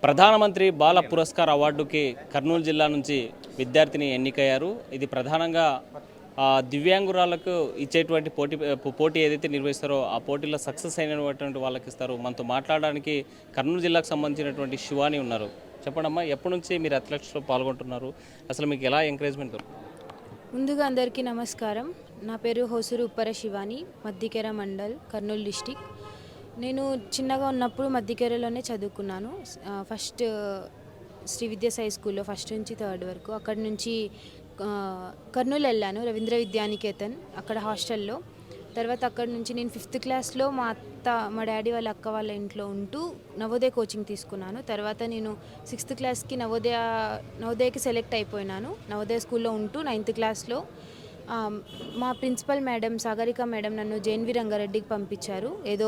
ప్రధానమంత్రి బాల పురస్కార్ అవార్డుకి కర్నూలు జిల్లా నుంచి విద్యార్థిని ఎన్నికయ్యారు. ఇది ప్రధానంగా దివ్యాంగురాలకు ఇచ్చేటువంటి పోటీ ఏదైతే నిర్వహిస్తారో ఆ పోటీలో సక్సెస్ అయినటువంటి వాళ్ళకి ఇస్తారు. మనతో మాట్లాడడానికి కర్నూలు జిల్లాకు సంబంధించినటువంటి శివాని ఉన్నారు. చెప్పండమ్మా, ఎప్పటి నుంచి మీరు అథ్లెటిక్స్లో పాల్గొంటున్నారు? అసలు మీకు ఎలా ఎంకరేజ్మెంట్ దొరుకుతుంది? ముందుగా అందరికీ నమస్కారం. నా పేరు హోసూరు ఉప్పర శివాని, మద్దికెర మండల్, కర్నూలు డిస్టిక్. నేను చిన్నగా ఉన్నప్పుడు మద్దికెరలోనే చదువుకున్నాను. ఫస్ట్ శ్రీ విద్యా సాయి స్కూల్లో ఫస్ట్ నుంచి థర్డ్ వరకు. అక్కడి నుంచి కర్నూలు వెళ్ళాను, రవీంద్ర విద్యానికేతన్, అక్కడ హాస్టల్లో. తర్వాత అక్కడి నుంచి నేను 5th క్లాస్లో మా డాడీ వాళ్ళ అక్క వాళ్ళ ఇంట్లో ఉంటూ నవోదయ కోచింగ్ తీసుకున్నాను. తర్వాత నేను 6th క్లాస్కి నవోదయకి సెలెక్ట్ అయిపోయినాను. నవోదయ స్కూల్లో ఉంటూ 9th క్లాస్లో మా ప్రిన్సిపల్ మేడం సాగరిక మేడం నన్ను జేఎన్వి రంగారెడ్డికి పంపించారు. ఏదో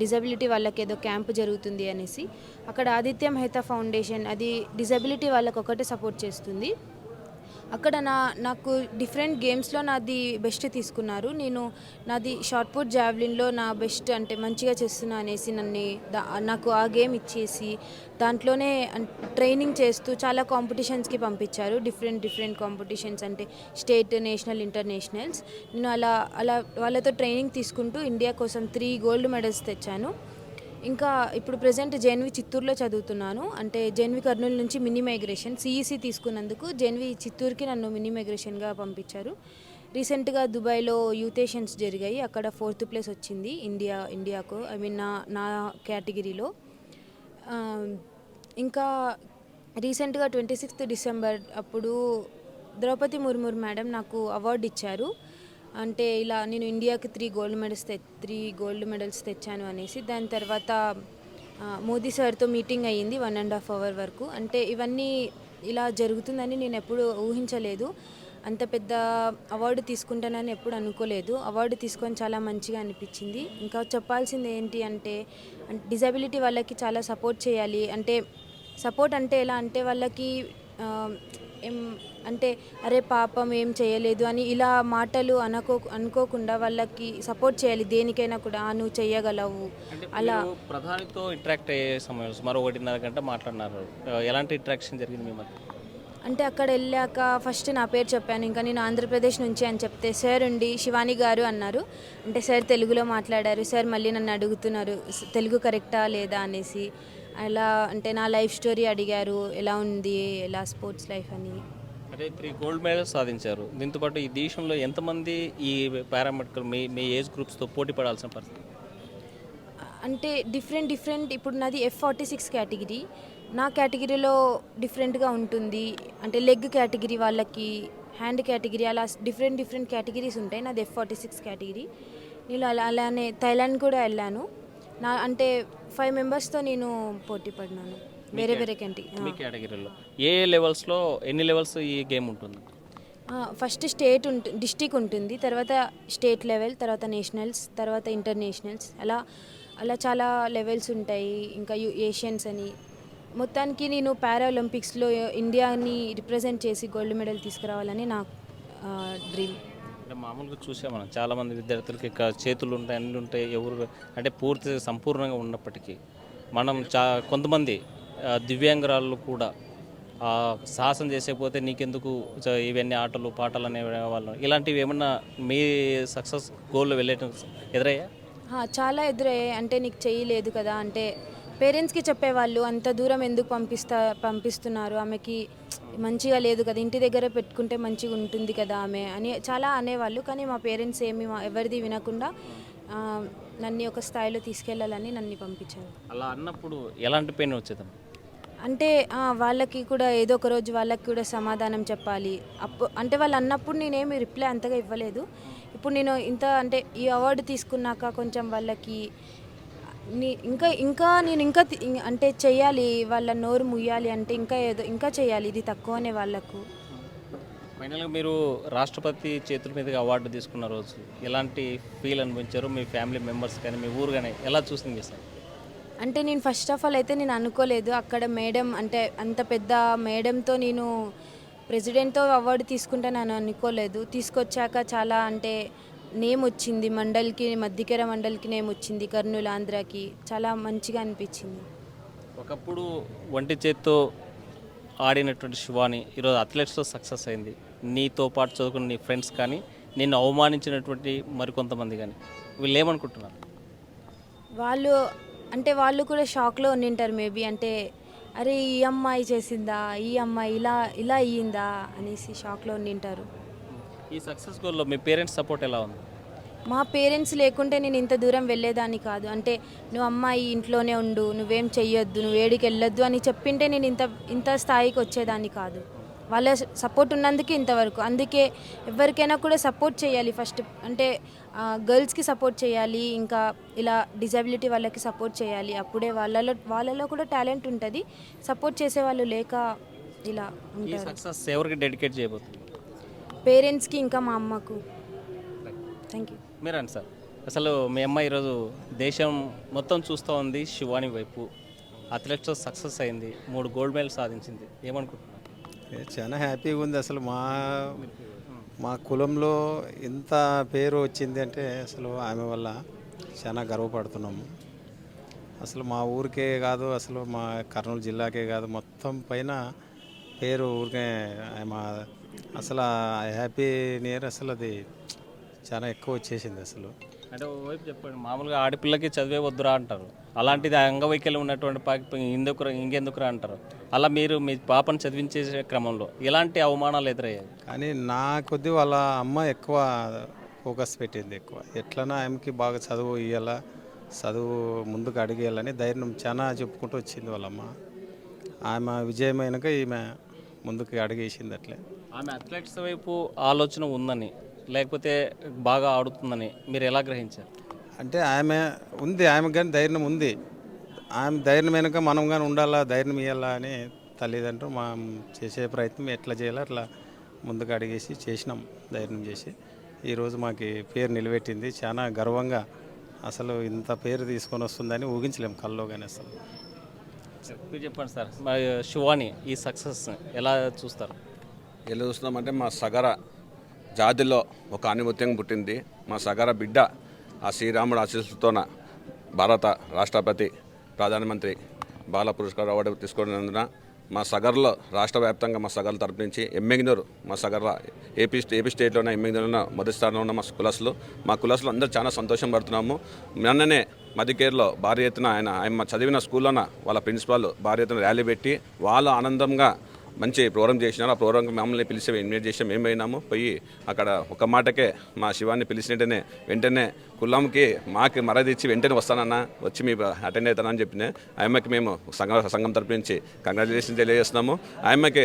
డిజబిలిటీ వాళ్ళకి ఏదో క్యాంప్ జరుగుతుంది అనేసి. అక్కడ ఆదిత్య మెహతా ఫౌండేషన్, అది డిజబిలిటీ వాళ్ళకి ఒకటే సపోర్ట్ చేస్తుంది. అక్కడ నాకు డిఫరెంట్ గేమ్స్లో నాది బెస్ట్ తీసుకున్నారు. నాది షార్ట్ పుట్ జావ్లిన్లో నా బెస్ట్ అంటే మంచిగా చేస్తున్నా అనేసి నాకు ఆ గేమ్ ఇచ్చేసి దాంట్లోనే ట్రైనింగ్ చేస్తూ చాలా కాంపిటీషన్స్కి పంపించారు. డిఫరెంట్ కాంపిటీషన్స్ అంటే స్టేట్, నేషనల్, ఇంటర్నేషనల్స్. నేను అలా వాళ్ళతో ట్రైనింగ్ తీసుకుంటూ ఇండియా కోసం 3 గోల్డ్ మెడల్స్ తెచ్చాను. ఇంకా ఇప్పుడు ప్రజెంట్ జేఎన్వి చిత్తూరులో చదువుతున్నాను. అంటే జేఎన్వి కర్నూలు నుంచి మినీ మైగ్రేషన్ సిఈసి తీసుకున్నందుకు జేఎన్వి చిత్తూరుకి నన్ను మినీ మైగ్రేషన్గా పంపించారు. రీసెంట్గా దుబాయ్లో యూత్ ఏషియన్స్ జరిగాయి. అక్కడ 4th ప్లేస్ వచ్చింది ఇండియాకు, ఐ మీన్ నా కేటగిరీలో. ఇంకా రీసెంట్గా 26th డిసెంబర్ అప్పుడు ద్రౌపది ముర్ము మేడం నాకు అవార్డు ఇచ్చారు. అంటే ఇలా నేను ఇండియాకి 3 గోల్డ్ మెడల్స్ తెచ్చాను అనేసి. దాని తర్వాత మోదీ సార్తో మీటింగ్ అయ్యింది 1.5 hour వరకు. అంటే ఇవన్నీ ఇలా జరుగుతుందని నేను ఎప్పుడు ఊహించలేదు. అంత పెద్ద అవార్డు తీసుకుంటానని ఎప్పుడు అనుకోలేదు. అవార్డు తీసుకొని చాలా మంచిగా అనిపించింది. ఇంకా చెప్పాల్సింది ఏంటి అంటే డిజబిలిటీ వాళ్ళకి చాలా సపోర్ట్ చేయాలి. అంటే సపోర్ట్ అంటే ఎలా అంటే వాళ్ళకి అంటే అరే పాపం ఏం చేయలేదు అని ఇలా మాటలు అనుకోకుండా వాళ్ళకి సపోర్ట్ చేయాలి. దేనికైనా కూడా నువ్వు చేయగలవు అలా. ప్రధానితో ఇంటరాక్ట్ అయ్యే సమయం సుమారు 1.5 గంట మాట్లాడినారు. ఎలాంటి ఇంటరాక్షన్ జరిగింది మీ మధ్య? అంటే అక్కడ వెళ్ళాక ఫస్ట్ నా పేరు చెప్పాను. ఇంకా నేను ఆంధ్రప్రదేశ్ నుంచి అని చెప్తే సార్ ఉండి శివాని గారు అన్నారు. అంటే సార్ తెలుగులో మాట్లాడారు. సార్ మళ్ళీ నన్ను అడుగుతున్నారు తెలుగు కరెక్టా లేదా అనేసి. అలా అంటే నా లైఫ్ స్టోరీ అడిగారు, ఎలా ఉంది, ఎలా స్పోర్ట్స్ లైఫ్ అని. అంటే 3 గోల్డ్ మెడల్స్ సాధించారు. దీంతోపాటు ఈ దేశంలో ఎంతమంది ఈ పారామెడికల్ మీ ఏజ్ గ్రూప్స్తో పోటీ పడాల్సిన పరిస్థితి? అంటే డిఫరెంట్ ఇప్పుడు నాది F46 కేటగిరీ. నా కేటగిరీలో డిఫరెంట్గా ఉంటుంది. అంటే లెగ్ కేటగిరీ వాళ్ళకి, హ్యాండ్ కేటగిరీ, అలా డిఫరెంట్ కేటగిరీస్ ఉంటాయి. నాది F46 కేటగిరీ. నేను అలానే థైలాండ్ కూడా వెళ్ళాను. అంటే 5 మెంబర్స్తో నేను పోటీ పడినాను వేరే కేటగిరీలో. ఏ లెవెల్స్లో ఎన్ని లెవెల్స్ ఈ గేమ్ ఉంటుంది? ఫస్ట్ డిస్టిక్ ఉంటుంది, తర్వాత స్టేట్ లెవెల్, తర్వాత నేషనల్స్, తర్వాత ఇంటర్నేషనల్స్, అలా చాలా లెవెల్స్ ఉంటాయి. ఇంకా ఏషియన్స్ అని. మొత్తానికి నేను పారాలింపిక్స్లో ఇండియాని రిప్రజెంట్ చేసి గోల్డ్ మెడల్ తీసుకురావాలని నా డ్రీమ్. అంటే మామూలుగా చూసే మనం చాలామంది విద్యార్థులకి చేతులు ఉంటాయి, అన్నీ ఉంటాయి, ఎవరు అంటే సంపూర్ణంగా ఉన్నప్పటికీ మనం కొంతమంది దివ్యాంగురాళ్ళు కూడా సాహసం చేసేకపోతే నీకెందుకు ఇవన్నీ ఆటలు పాటలు అనే వాళ్ళు, ఇలాంటివి ఏమన్నా మీ సక్సెస్ గోల్లో వెళ్ళేట ఎదురయ్యా? చాలా ఎదురయ్యాయి. అంటే నీకు చేయలేదు కదా, అంటే పేరెంట్స్కి చెప్పేవాళ్ళు అంత దూరం ఎందుకు పంపిస్తున్నారు, ఆమెకి మంచిగా లేదు కదా, ఇంటి దగ్గర పెట్టుకుంటే మంచిగా ఉంటుంది కదా ఆమె అని చాలా అనేవాళ్ళు. కానీ మా పేరెంట్స్ ఎవరిది వినకుండా నన్ను ఒక స్థాయిలో తీసుకెళ్ళాలని నన్ను పంపించారు. అలా అన్నప్పుడు ఎలాంటి పెయిన్ వచ్చేది? అంటే వాళ్ళకి కూడా ఏదో ఒక రోజు వాళ్ళకి కూడా సమాధానం చెప్పాలి. అంటే వాళ్ళు అన్నప్పుడు నేనేమి రిప్లై అంతగా ఇవ్వలేదు. ఇప్పుడు నేను అంటే ఈ అవార్డు తీసుకున్నాక కొంచెం వాళ్ళకి ఇంకా అంటే చెయ్యాలి, వాళ్ళ నోరు ముయ్యాలి, అంటే ఇంకా చేయాలి, ఇది తక్కువనే వాళ్ళకు. ఫైనల్గా మీరు రాష్ట్రపతి చేతుల మీదుగా అవార్డు తీసుకున్న రోజు ఎలాంటి ఫీల్ అనిపించారు? మీ ఫ్యామిలీ మెంబర్స్ కానీ మీ ఊరు కానీ ఎలా చూసింది సార్? అంటే నేను ఫస్ట్ ఆఫ్ ఆల్ అయితే నేను అనుకోలేదు అక్కడ మేడం, అంటే అంత పెద్ద మేడంతో నేను ప్రెసిడెంట్తో అవార్డు తీసుకుంటానని అనుకోలేదు. తీసుకొచ్చాక చాలా అంటే నేమ్ వచ్చింది మండల్కి, మద్దికెర మండల్కి నేమ్ వచ్చింది, కర్నూలు ఆంధ్రాకి. చాలా మంచిగా అనిపించింది. ఒక ఒకప్పుడు ఒంటి చేత్తో ఆడినటువంటి శివాని ఈరోజు అథ్లెట్స్తో సక్సెస్ అయింది. నీతో పాటు చదువుకున్న నీ ఫ్రెండ్స్ కానీ నిన్ను అవమానించినటువంటి మరికొంతమంది కానీ వీళ్ళు ఏమనుకుంటున్నారు? వాళ్ళు వాళ్ళు కూడా షాక్లో ఉండింటారు మేబీ. అంటే అరే ఈ అమ్మాయి చేసిందా, ఈ అమ్మాయి ఇలా ఇలా అయ్యిందా అనేసి షాక్లో ఉండింటారు. ఈ సక్సెస్ గోల్లో మీ పేరెంట్స్ సపోర్ట్ ఎలా ఉంది? మా పేరెంట్స్ లేకుంటే నేను ఇంత దూరం వెళ్ళేదాన్ని కాదు. అంటే నువ్వు అమ్మాయి ఇంట్లోనే ఉండు, నువ్వేం చెయ్యొద్దు, నువ్వు ఏడికి వెళ్ళొద్దు అని చెప్పింటే నేను ఇంత స్థాయికి వచ్చేదాన్ని కాదు. వాళ్ళ సపోర్ట్ ఉన్నందుకే ఇంతవరకు. అందుకే ఎవరికైనా కూడా సపోర్ట్ చేయాలి ఫస్ట్. అంటే గర్ల్స్కి సపోర్ట్ చేయాలి, ఇంకా ఇలా డిజబిలిటీ వాళ్ళకి సపోర్ట్ చేయాలి. అప్పుడే వాళ్ళలో కూడా టాలెంట్ ఉంటుంది. సపోర్ట్ చేసేవాళ్ళు లేక ఇలా ఈ ఉంటారు. సక్సెస్ ఎవరికి డెడికేట్ చేయబోతుంది? పేరెంట్స్కి, ఇంకా మా అమ్మకు. Thank you. మీరండి సార్, అసలు మీ అమ్మాయి ఈరోజు దేశం మొత్తం చూస్తూ ఉంది శివాని వైపు. అథ్లెట్స్తో సక్సెస్ అయింది, 3 గోల్డ్ మెడల్ సాధించింది. ఏమనుకుంటున్నారు? చాలా హ్యాపీగా ఉంది. అసలు మా కులంలో ఇంత పేరు వచ్చింది అంటే అసలు ఆమె వల్ల చాలా గర్వపడుతున్నాము. అసలు మా ఊరికే కాదు, అసలు మా కర్నూలు జిల్లాకే కాదు, మొత్తం పైన పేరు ఊరికే ఆమె. అసలు హ్యాపీ నియర్ అసలు అది చాలా ఎక్కువ వచ్చేసింది అసలు. అంటే ఓవైపు చెప్పండి, మామూలుగా ఆడపిల్లకి చదివే వద్దురా అంటారు, అలాంటిది అంగవైకల్యం ఉన్నటువంటి ఇంకెందుకురా అంటారు. అలా మీరు మీ పాపను చదివించే క్రమంలో ఎలాంటి అవమానాలు ఎదురయ్యాయి? కానీ నా కొద్ది వాళ్ళ అమ్మ ఎక్కువ ఫోకస్ పెట్టింది. ఎక్కువ ఎట్లన్నా ఆమెకి బాగా చదువు ఇవ్వాలా, చదువు ముందుకు అడిగేయాలని ధైర్యం చాలా చెప్పుకుంటూ వచ్చింది వాళ్ళమ్మ. ఆమె విజయమైనక ఈమె ముందుకు అడిగేసింది. అట్లే ఆమె అథ్లెట్స్ వైపు ఆలోచన ఉందని, లేకపోతే బాగా ఆడుతుందని మీరు ఎలా గ్రహించారు? అంటే ఆమె ఉంది, ఆమె కానీ ధైర్యం ఉంది. ఆమె ధైర్యం వెనుక మనం కానీ ఉండాలా, ధైర్యం ఇవ్వాలా అని తల్లిదండ్రులు మా చేసే ప్రయత్నం ఎట్లా చేయాలో అట్లా ముందుకు అడిగేసి చేసినాం, ధైర్యం చేసి. ఈరోజు మాకు పేరు నిలబెట్టింది. చాలా గర్వంగా, అసలు ఇంత పేరు తీసుకొని వస్తుందని ఊహించలేము కల్లో కానీ. అసలు మీరు చెప్పండి సార్, మరి శివాని ఈ సక్సెస్ ఎలా చూస్తారు? ఎలా చూస్తున్నామంటే మా సగర జాతిలో ఒక ఆనిముత్యంగా పుట్టింది. మా సగర బిడ్డ ఆ శ్రీరాముడు ఆశీస్సులతోన భారత రాష్ట్రపతి ప్రధానమంత్రి బాల పురస్కార్ అవార్డు తీసుకున్నందున మా సగర్లో రాష్ట్ర వ్యాప్తంగా మా సగర్ల తరపు నుంచి ఎమ్మెగ్నూరు, మా సగర్ల ఏపీ స్టేట్లోనే ఎమ్మెగ్నూరులో మొదటి స్థానంలో ఉన్న మా కులసులు అందరూ చాలా సంతోషం పడుతున్నాము. మొన్ననే మధ్యకేర్లో భారీ ఎత్తున ఆయన చదివిన స్కూల్లోన వాళ్ళ ప్రిన్సిపాల్ భారీ ఎత్తున ర్యాలీ పెట్టి వాళ్ళు ఆనందంగా మంచి ప్రోగ్రామ్ చేసినారు. ఆ ప్రోగ్రామ్కి మమ్మల్ని పిలిచి ఇన్వైట్ చేసాం. మేము పోయినాము. పోయి అక్కడ ఒక మాటకే మా శివాన్ని పిలిచినట్టనే వెంటనే కులంకి మాకు మరది ఇచ్చి వెంటనే వస్తానన్నా, వచ్చి మీ అటెండ్ అవుతానని చెప్పిన ఆయమ్మకి మేము సంఘం తరపు నుంచి కంగ్రాచులేషన్ తెలియజేస్తున్నాము. ఆయమ్మకి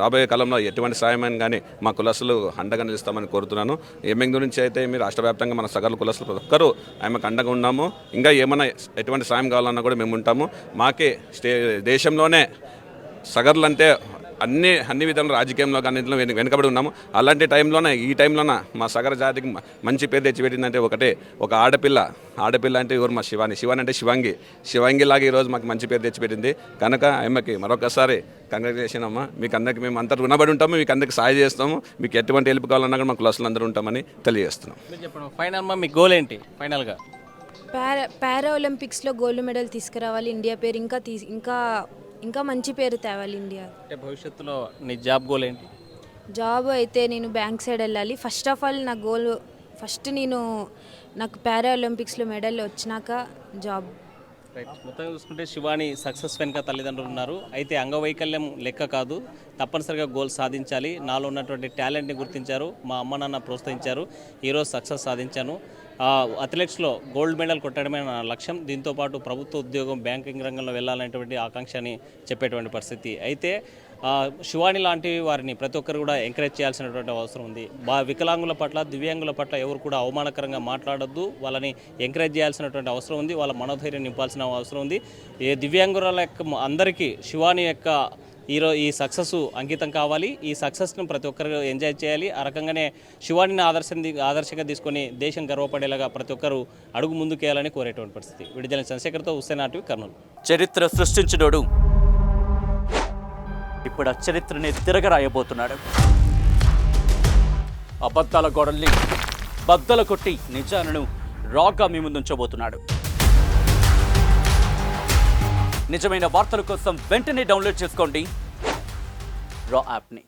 రాబోయే కాలంలో ఎటువంటి సాయమైనా కానీ మా కులసులు అండగా నిలుస్తామని కోరుతున్నాను. ఎమ్మెగ్నూరు నుంచి అయితే మీరు రాష్ట్ర వ్యాప్తంగా మన సగర్ల కులసులు ప్రతి ఒక్కరూ ఆయమ్మకి అండగా ఉన్నాము. ఇంకా ఏమైనా ఎటువంటి సాయం కావాలన్నా కూడా మేము ఉంటాము. మాకే దేశంలోనే సగర్లు అంటే అన్ని విధాలు రాజకీయంలో కానీ వెనుకబడి ఉన్నాము. అలాంటి ఈ టైంలోన మా సగర జాతికి మంచి పేరు తెచ్చిపెట్టిందంటే ఒక ఆడపిల్ల అంటే ఎవరు? మా శివాని అంటే శివాంగిలాగా ఈరోజు మాకు మంచి పేరు తెచ్చిపెట్టింది కనుక ఆమెకి మరొకసారి కంగ్రాచులేషన్ అమ్మ. మీకు అందరికీ మేము అంతా రుణపడి ఉంటాము, మీకు అందరికీ సాయం చేస్తాము. మీకు ఎటువంటి హెల్ప్ కావాలన్నా కూడా మా క్లాసులు అందరూ ఉంటామని తెలియజేస్తున్నాం. మీరు చెప్పండి, ఫైనల్ మీ గోల్ ఏంటి? ఫైనల్గా పారా ఒలింపిక్స్లో గోల్డ్ మెడల్ తీసుకురావాలి. ఇండియా పేరు ఇంకా మంచి పేరు తేవాలి ఇండియా. అంటే భవిష్యత్తులో నీ జాబ్ గోల్ ఏంటి? జాబ్ అయితే నేను బ్యాంక్ సైడ్ వెళ్ళాలి. ఫస్ట్ ఆఫ్ ఆల్ నా గోల్, ఫస్ట్ నాకు పారా ఒలింపిక్స్లో మెడల్ వచ్చినాక జాబ్. రైట్, మొత్తంగా చూసుకుంటే శివాని సక్సెస్ వెనుక తల్లిదండ్రులు ఉన్నారు. అయితే అంగవైకల్యం లెక్క కాదు, తప్పనిసరిగా గోల్ సాధించాలి. నాలో ఉన్నటువంటి టాలెంట్ని గుర్తించారు, మా అమ్మ నాన్న ప్రోత్సహించారు, ఈరోజు సక్సెస్ సాధించాను. అథ్లెట్స్లో గోల్డ్ మెడల్ కొట్టడమే నా లక్ష్యం. దీంతోపాటు ప్రభుత్వ ఉద్యోగం, బ్యాంకింగ్ రంగంలో వెళ్ళాలనేటువంటి ఆకాంక్షని చెప్పేటువంటి పరిస్థితి. అయితే శివాని లాంటి వారిని ప్రతి ఒక్కరు కూడా ఎంకరేజ్ చేయాల్సినటువంటి అవసరం ఉంది. వికలాంగుల పట్ల, దివ్యాంగుల పట్ల ఎవరు కూడా అవమానకరంగా మాట్లాడొద్దు, వాళ్ళని ఎంకరేజ్ చేయాల్సినటువంటి అవసరం ఉంది, వాళ్ళ మనోధైర్యం నింపాల్సిన అవసరం ఉంది. దివ్యాంగుల యొక్క అందరికీ శివాని యొక్క ఈ సక్సెస్ అంకితం కావాలి. ఈ సక్సెస్ను ప్రతి ఒక్కరు ఎంజాయ్ చేయాలి. ఆ రకంగానే శివానిని ఆదర్శంగా తీసుకొని దేశం గర్వపడేలాగా ప్రతి ఒక్కరు అడుగు ముందుకేయాలని కోరేటువంటి పరిస్థితి. విడుదల చంద్రశేఖర్తో హుస్సేన్ ఆర్టీవీ, కర్నూలు. చరిత్ర సృష్టించినోడు ఇప్పుడు ఆ చరిత్రని తిరగరాయబోతున్నాడు. అబద్ధాల గోడల్ని బద్దలు కొట్టి నిజాలను రాగా మీ ముందుంచబోతున్నాడు. నిజమైన వార్తల కోసం వెంటనే డౌన్లోడ్ చేసుకోండి రా యాప్ని.